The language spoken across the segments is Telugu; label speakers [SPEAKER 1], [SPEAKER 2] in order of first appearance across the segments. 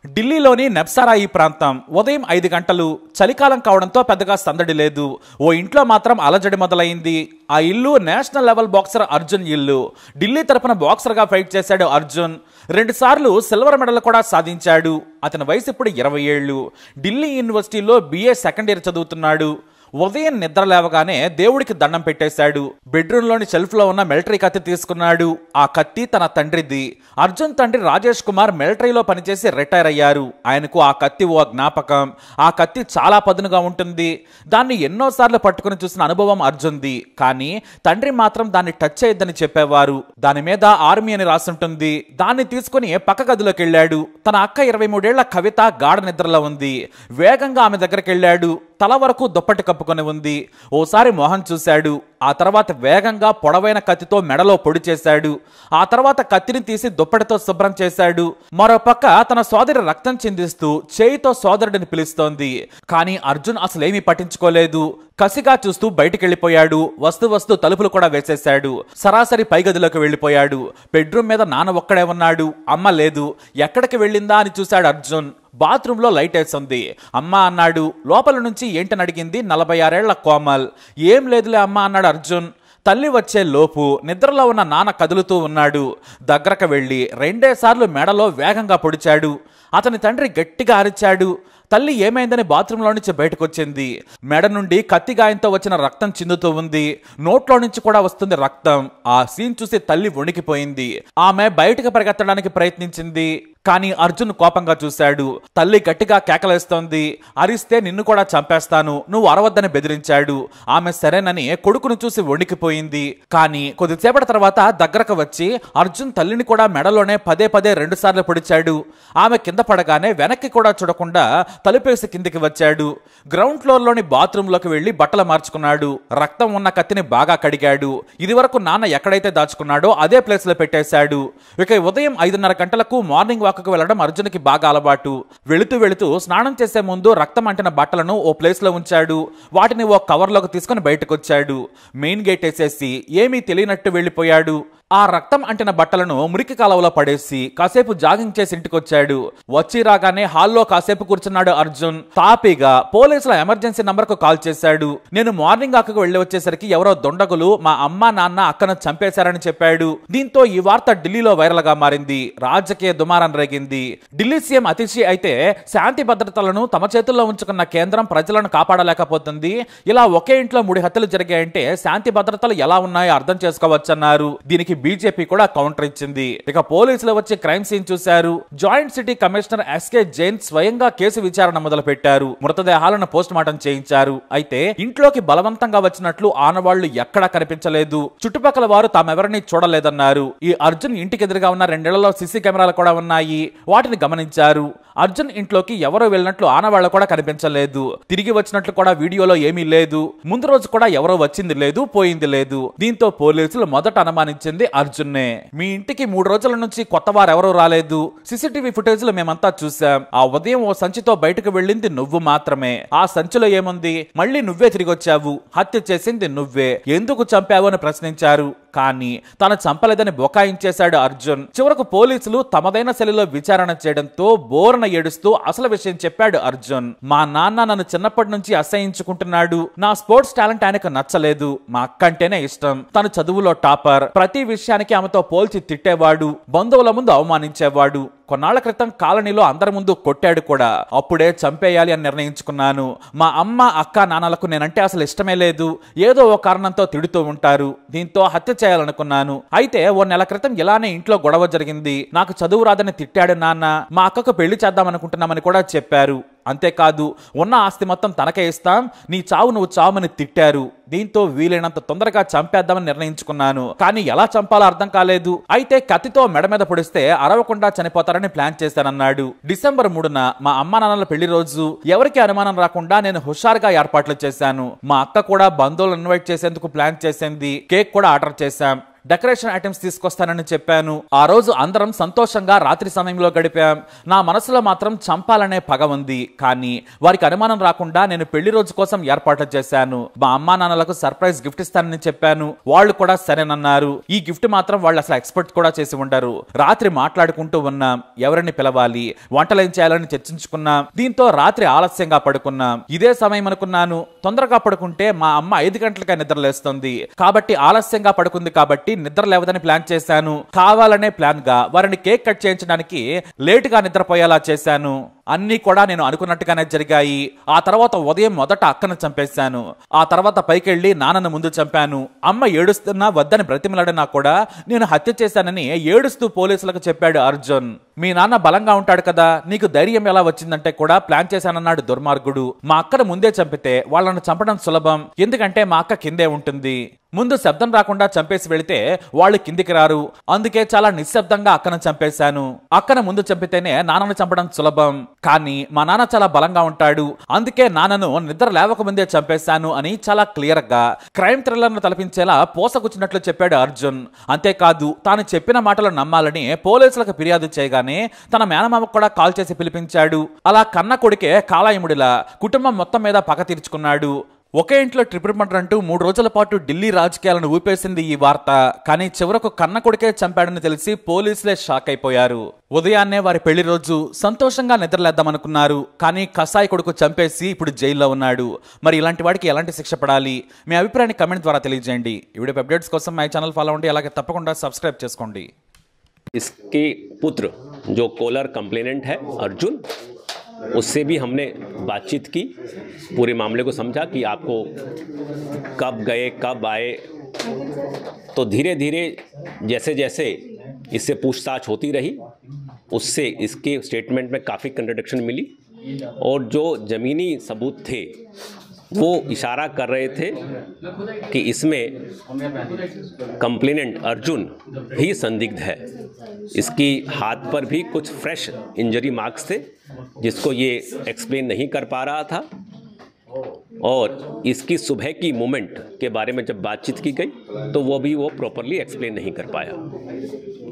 [SPEAKER 1] ఢిల్లీలోని నెప్సారాయి ప్రాంతం ఉదయం 5 గంటలు. చలికాలం కావడంతో పెద్దగా సందడి లేదు. ఓ ఇంట్లో మాత్రం అలజడి మొదలైంది. ఆ ఇల్లు నేషనల్ లెవెల్ బాక్సర్ అర్జున్ ఇల్లు. ఢిల్లీ తరపున బాక్సర్గా ఫైట్ చేశాడు అర్జున్. 2 సార్లు సిల్వర్ మెడల్ కూడా సాధించాడు. అతని వయసు ఇప్పుడు 20 ఏళ్లు. ఢిల్లీ యూనివర్సిటీలో BA సెకండ్ ఇయర్ చదువుతున్నాడు. ఉదయం నిద్ర లేవగానే దేవుడికి దండం పెట్టేశాడు. బెడ్రూమ్లోని షెల్ఫ్లో ఉన్న మిలిటరీ కత్తి తీసుకున్నాడు. ఆ కత్తి తన తండ్రిది. అర్జున్ తండ్రి రాజేష్ కుమార్ మిలిటరీలో పనిచేసి రిటైర్ అయ్యారు. ఆయనకు ఆ కత్తి ఓ జ్ఞాపకం. ఆ కత్తి చాలా పదునుగా ఉంటుంది. దాన్ని ఎన్నోసార్లు పట్టుకుని చూసిన అనుభవం అర్జున్ది. కానీ తండ్రి మాత్రం దాన్ని టచ్ చేయొద్దని చెప్పేవారు. దాని మీద ఆర్మీ అని రాసుంటుంది. దాన్ని తీసుకుని పక్క గదిలోకి వెళ్ళాడు. తన అక్క 23 ఏళ్ల కవిత గాఢ నిద్రలో ఉంది. వేగంగా ఆమె దగ్గరికి వెళ్ళాడు. తల వరకు దుప్పటి కప్పుకొని ఉంది. ఓసారి మొహం చూశాడు. ఆ తర్వాత వేగంగా పొడవైన కత్తితో మెడలో పొడి చేశాడు. ఆ తర్వాత కత్తిని తీసి దుప్పటితో శుభ్రం చేశాడు. మరోపక్క తన సోదరి రక్తం చిందిస్తూ చేయితో సోదరుడిని పిలుస్తోంది. కానీ అర్జున్ అసలేమీ పట్టించుకోలేదు. కసిగా చూస్తూ బయటికి వెళ్ళిపోయాడు. వస్తూ తలుపులు కూడా వేసేశాడు. సరాసరి పై గదిలోకి వెళ్ళిపోయాడు. బెడ్రూమ్ మీద నాన్న ఒక్కడే ఉన్నాడు. అమ్మ లేదు. ఎక్కడికి వెళ్ళిందా అని చూశాడు అర్జున్. బాత్రూంలో లైట్ వేసింది. అమ్మ అన్నాడు. లోపల నుంచి ఏంటని అడిగింది 46 ఏళ్ల కోమల్. ఏం లేదులే అమ్మ అన్నాడు అర్జున్. తల్లి వచ్చే లోపు నిద్రలో ఉన్న నాన్న కదులుతూ ఉన్నాడు. దగ్గరకు వెళ్ళి 2 సార్లు మెడలో వేగంగా పొడిచాడు. అతని తండ్రి గట్టిగా అరిచాడు. తల్లి ఏమైందని బాత్రూంలో నుంచి బయటకు వచ్చింది. మెడ నుండి కత్తి గాయంతో వచ్చిన రక్తం చిందుతూ ఉంది. నోట్లో నుంచి కూడా వస్తుంది రక్తం. ఆ సీన్ చూసి తల్లి వణికిపోయింది. ఆమె బయటకు పరిగెత్తడానికి ప్రయత్నించింది. కానీ అర్జున్ కోపంగా చూశాడు. తల్లి గట్టిగా కేకలేస్తోంది. అరిస్తే నిన్ను కూడా చంపేస్తాను, నువ్వు అరవద్దని బెదిరించాడు. ఆమె సరేనని కొడుకును చూసి వణికిపోయింది. కానీ కొద్దిసేపటి తర్వాత దగ్గరకు వచ్చి అర్జున్ తల్లిని కూడా మెడలోనే పదే 2 సార్లు పొడిచాడు. ఆమె కింద పడగానే వెనక్కి కూడా చూడకుండా తలుపేసి కిందికి వచ్చాడు. గ్రౌండ్ ఫ్లోర్ లోని బాత్రూంలోకి వెళ్లి బట్టలు మార్చుకున్నాడు. రక్తం ఉన్న కత్తిని బాగా కడిగాడు. ఇది వరకు నాన్న ఎక్కడైతే దాచుకున్నాడో అదే ప్లేస్ లో పెట్టేశాడు. ఇక ఉదయం 5:30 గంటలకు మార్నింగ్ వాక్కు వెళ్లడం అర్జున్కి బాగా అలవాటు. వెళుతూ స్నానం చేసే ముందు రక్తం అంటిన బట్టలను ఓ ప్లేస్ లో ఉంచాడు. వాటిని ఓ కవర్లోకి తీసుకుని బయటకు వచ్చాడు. మెయిన్ గేట్ వేసేసి ఏమీ తెలియనట్టు వెళ్లిపోయాడు. ఆ రక్తం అంటిన బట్టలను మురికి కాలువలో పడేసి కాసేపు జాగింగ్ చేసి ఇంటికి వచ్చాడు. వచ్చి రాగానే హాల్లో కాసేపు కూర్చున్నాడు అర్జున్. తాపీగా పోలీసుల ఎమర్జెన్సీ నంబర్ కు కాల్ చేశాడు. నేను మార్నింగ్ అక్కకు వెళ్లి వచ్చేసరికి ఎవరో దొండగులు మా అమ్మ నాన్న అక్కను చంపేశారని చెప్పాడు. దీంతో ఈ వార్త ఢిల్లీలో వైరల్ గా మారింది. రాజకీయ దుమారం రేగింది. ఢిల్లీ సీఎం అతిషి అయితే శాంతి భద్రతలను తమ చేతుల్లో ఉంచుకున్న కేంద్రం ప్రజలను కాపాడలేకపోతుంది. ఇలా ఒకే ఇంట్లో 3 హత్యలు జరిగాయంటే శాంతి భద్రతలు ఎలా ఉన్నాయో అర్థం చేసుకోవచ్చన్నారు. దీనికి బీజేపీ కూడా కౌంటర్ ఇచ్చింది. ఇక పోలీసులు వచ్చి క్రైమ్ సీన్ చూశారు. Joint city commissioner SK Jain స్వయంగా కేసు విచారణ మొదలు పెట్టారు. మృతదేహాలను పోస్ట్ మార్టం చేయించారు. అయితే ఇంట్లోకి బలవంతంగా వచ్చినట్లు ఆనవాళ్లు ఎక్కడా కనిపించలేదు. చుట్టుపక్కల వారు తామెవరిని చూడలేదన్నారు. ఈ అర్జున్ ఇంటికి ఎదురుగా ఉన్న 2 ఇళ్లలో సీసీ కెమెరాలు కూడా ఉన్నాయి. వాటిని గమనించారు. అర్జున్ ఇంట్లోకి ఎవరో వెళ్ళినట్లు ఆనవాళ్లు కూడా కనిపించలేదు. తిరిగి వచ్చినట్లు కూడా వీడియోలో ఏమీ లేదు. ముందు రోజు కూడా ఎవరో వచ్చింది లేదు, పోయింది లేదు. దీంతో పోలీసులు మొదట అనుమానించింది అర్జున్నే. మీ ఇంటికి 3 రోజుల నుంచి కొత్త వారెవరూ రాలేదు. సీసీటీవీ ఫుటేజ్ లో మేమంతా చూసాం. ఆ ఉదయం ఓ సంచితో బయటకు వెళ్ళింది నువ్వు మాత్రమే. ఆ సంచిలో ఏముంది? మళ్ళీ నువ్వే తిరిగి వచ్చావు. హత్య చేసింది నువ్వే. ఎందుకు చంపావు అని ప్రశ్నించారు. కానీ తను చంపలేదని బొకాయించేశాడు అర్జున్. చివరకు పోలీసులు తమదైన శైలిలో విచారణ చేయడంతో బోర్న ఏడుస్తూ అసలు విషయం చెప్పాడు అర్జున్. మా నాన్న నన్ను చిన్నప్పటి నుంచి అసహించుకుంటున్నాడు. నా స్పోర్ట్స్ టాలెంట్ ఆయనకు నచ్చలేదు. మా అక్క అంటేనే ఇష్టం. తను చదువులో టాపర్. ప్రతి విషయానికి ఆమెతో పోల్చి తిట్టేవాడు. బంధువుల ముందు అవమానించేవాడు. కొన్నాళ్ల క్రితం కాలనీలో అందరి ముందు కొట్టాడు కూడా. అప్పుడే చంపేయాలి అని నిర్ణయించుకున్నాను. మా అమ్మ అక్క నాన్నలకు నేనంటే అసలు ఇష్టమే లేదు. ఏదో ఓ కారణంతో తిడుతూ ఉంటారు. దీంతో హత్య చేయాలనుకున్నాను. అయితే ఓ నెల క్రితం ఇలానే ఇంట్లో గొడవ జరిగింది. నాకు చదువు రాదని తిట్టాడు నాన్న. మా అక్కకు పెళ్లి చేద్దామనుకుంటున్నామని కూడా చెప్పారు. అంతేకాదు ఉన్న ఆస్తి మొత్తం తనకే ఇస్తాం, నీ చావు నువ్వు చావమని తిట్టారు. దీంతో వీలైనంత తొందరగా చంపేద్దామని నిర్ణయించుకున్నాను. కానీ ఎలా చంపాలో అర్థం కాలేదు. అయితే కత్తితో మెడ మీద పొడిస్తే అరవకుండా చనిపోతారని ప్లాన్ చేశానన్నాడు. డిసెంబర్ 3న మా అమ్మా నాన్నల పెళ్లి రోజు. ఎవరికి అనుమానం రాకుండా నేను హుషారుగా ఏర్పాట్లు చేశాను. మా అక్క కూడా బంధువులను ఇన్వైట్ చేసేందుకు ప్లాన్ చేసింది. కేక్ కూడా ఆర్డర్ చేశాం. డెకరేషన్ ఐటమ్స్ తీసుకొస్తానని చెప్పాను. ఆ రోజు అందరం సంతోషంగా రాత్రి సమయంలో గడిపాం. నా మనసులో మాత్రం చంపాలనే పగ ఉంది. కానీ వారికి అనుమానం రాకుండా నేను పెళ్లి రోజు కోసం ఏర్పాట్లు చేశాను. మా అమ్మా నాన్నలకు సర్ప్రైజ్ గిఫ్ట్ ఇస్తానని చెప్పాను. వాళ్ళు కూడా సరేనన్నారు. ఈ గిఫ్ట్ మాత్రం వాళ్ళు అసలు ఎక్స్పెక్ట్ కూడా చేసి ఉండరు. రాత్రి మాట్లాడుకుంటూ ఉన్నాం, ఎవరిని పిలవాలి, వంటలు ఏం చేయాలని చర్చించుకున్నాం. దీంతో రాత్రి ఆలస్యంగా పడుకున్నాం. ఇదే సమయం అనుకున్నాను. తొందరగా పడుకుంటే మా అమ్మ 5 గంటలకే నిద్రలేస్తుంది. కాబట్టి ఆలస్యంగా పడుకుంది కాబట్టి నిద్ర లేవదని ప్లాన్ చేశాను. కావాలనే ప్లాన్ గా వారిని కేక్ కట్ చేయించడానికి లేటుగా నిద్రపోయేలా చేశాను. అన్నీ కూడా నేను అనుకున్నట్టుగానే జరిగాయి. ఆ తర్వాత ఉదయం మొదట అక్కను చంపేశాను. ఆ తర్వాత పైకెళ్లి నాన్నను ముందు చంపాను. అమ్మ ఏడుస్తున్నా వద్దని బ్రతిమలాడినా కూడా నేను హత్య చేశానని ఏడుస్తూ పోలీసులకు చెప్పాడు అర్జున్. మీ నాన్న బలంగా ఉంటాడు కదా, నీకు ధైర్యం ఎలా వచ్చిందంటే కూడా ప్లాన్ చేశానన్నాడు దుర్మార్గుడు. మా అక్కను ముందే చంపితే వాళ్ళను చంపడం సులభం, ఎందుకంటే మా అక్క కిందే ఉంటుంది. ముందు శబ్దం రాకుండా చంపేసి వెళితే వాళ్ళు కిందికి రారు. అందుకే చాలా నిశ్శబ్దంగా అక్కను చంపేశాను. అక్కను ముందు చంపితేనే నాన్నను చంపడం సులభం. కానీ మా నాన్న చాలా బలంగా ఉంటాడు, అందుకే నాన్నను నిద్ర లేవక ముందే చంపేశాను అని చాలా క్లియర్ గా క్రైమ్ థ్రిల్లర్ ను తలపించేలా పోసగుచ్చినట్లు చెప్పాడు అర్జున్. అంతేకాదు తాను చెప్పిన మాటలు నమ్మాలని పోలీసులకు ఫిర్యాదు చేయగానే తన మేనమామకు కూడా కాల్ చేసి పిలిపించాడు. అలా కన్న కొడుకే కాలాయముడిలా కుటుంబం మొత్తం మీద పగ తీర్చుకున్నాడు. ఒకే ఇంట్లో ట్రిపుల్ మర్డర్ అంటూ 3 రోజుల పాటు ఢిల్లీ రాజకీయాలను ఊపేసింది ఈ వార్త. కానీ చివరకు కన్న కొడుకే చంపాడని తెలిసి పోలీసులే షాక్ అయిపోయారు. ఉదయాన్నే వారి పెళ్లి రోజు సంతోషంగా నిద్రలేద్దామనుకున్నారు. కానీ కసాయి కొడుకు చంపేసి ఇప్పుడు జైల్లో ఉన్నాడు. మరి ఇలాంటి వాడికి ఎలాంటి శిక్ష పడాలి? మీ అభిప్రాయాన్ని కమెంట్ ద్వారా తెలియజేయండి. ఈ వీడియో అప్డేట్స్ కోసం మై ఛానల్ ఫాలో అవ్వండి, అలాగే తప్పకుండా సబ్స్క్రైబ్ చేసుకోండి.
[SPEAKER 2] इसके पुत्र जो कॉलर कंप्लेनेंट है अर्जुन, उससे भी हमने बातचीत की, पूरे मामले को समझा कि आपको कब गए कब आए। तो धीरे धीरे जैसे जैसे इससे पूछताछ होती रही, उससे इसके स्टेटमेंट में काफ़ी कंट्रडिक्शन मिली और जो ज़मीनी सबूत थे वो इशारा कर रहे थे कि इसमें कंप्लेनेंट अर्जुन ही संदिग्ध है। इसकी हाथ पर भी कुछ फ्रेश इंजरी मार्क्स थे जिसको ये एक्सप्लेन नहीं कर पा रहा था, और इसकी सुबह की मूवमेंट के बारे में जब बातचीत की गई तो वो भी वो प्रॉपरली एक्सप्लेन नहीं कर पाया।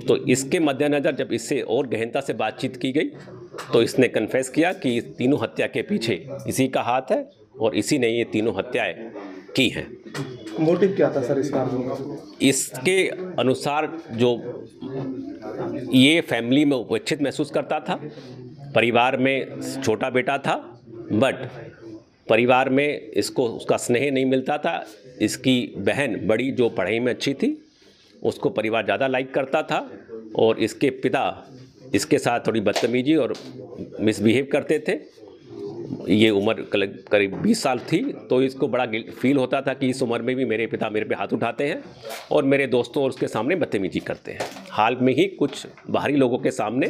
[SPEAKER 2] तो इसके मद्देनज़र जब इससे और गहनता से बातचीत की गई तो इसने कन्फेस किया कि इस तीनों हत्या के पीछे इसी का हाथ है और इसी ने ये तीनों हत्याएं की हैं।
[SPEAKER 3] मोटिव क्या था सर इसका?
[SPEAKER 2] इसके अनुसार जो ये फैमिली में उपेक्षित महसूस करता था, परिवार में छोटा बेटा था, बट परिवार में इसको उसका स्नेह नहीं मिलता था। इसकी बहन बड़ी जो पढ़ाई में अच्छी थी उसको परिवार ज़्यादा लाइक करता था, और इसके पिता इसके साथ थोड़ी बदतमीजी और मिसबिहेव करते थे। ये उम्र करीब 20 साल थी, तो इसको बड़ा फील होता था कि इस उम्र में भी मेरे पिता मेरे पे हाथ उठाते हैं और मेरे दोस्तों और उसके सामने बदतमीजी करते हैं। हाल में ही कुछ बाहरी लोगों के सामने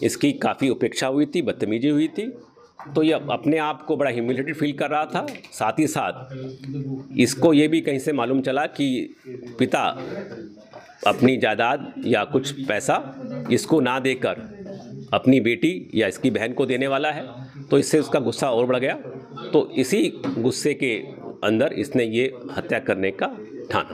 [SPEAKER 2] इसकी काफ़ी उपेक्षा हुई थी, बदतमीजी हुई थी, तो ये अपने आप को बड़ा ह्यूमिलेटेड फील कर रहा था। साथ ही साथ इसको ये भी कहीं से मालूम चला कि पिता अपनी जायदाद या कुछ पैसा इसको ना देकर अपनी बेटी या इसकी बहन को देने वाला है, तो इससे उसका गुस्सा और बढ़ गया। तो इसी गुस्से के अंदर इसने ये हत्या करने का ठाना।